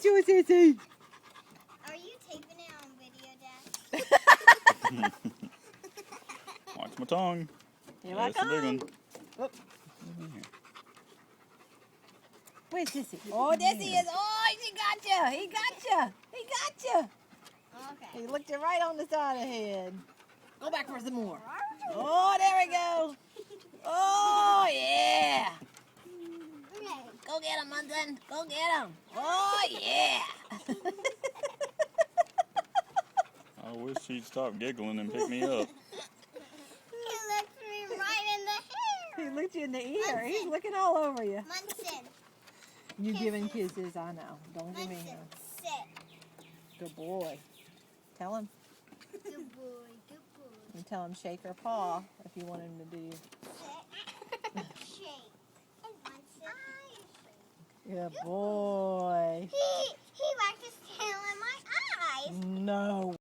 at you, Sissy. Are you taping it on video, Dad? Watch my tongue. Here Yeah, I it's a big come. one. Oh. Where's Sissy? Oh, there he is. Oh, he got you. He got you. He got you. Okay. He looked you right on the side of the head. Go back for some more. Oh, there we go. Oh, yeah. Okay. Go get him, Munson. Go get him. Oh, yeah. I wish she'd stop giggling and pick me up. He looked me right in the He hair. looked you in the ear. He's looking all over you. Munson. You giving kisses, I know. Don't give me Munson. him. Sit. Good boy. Tell him. Good boy. Good boy. And tell him shake her paw if you want him to do. Sit. Shake. And Munson. Good boy. He whacked his tail in my eyes. No.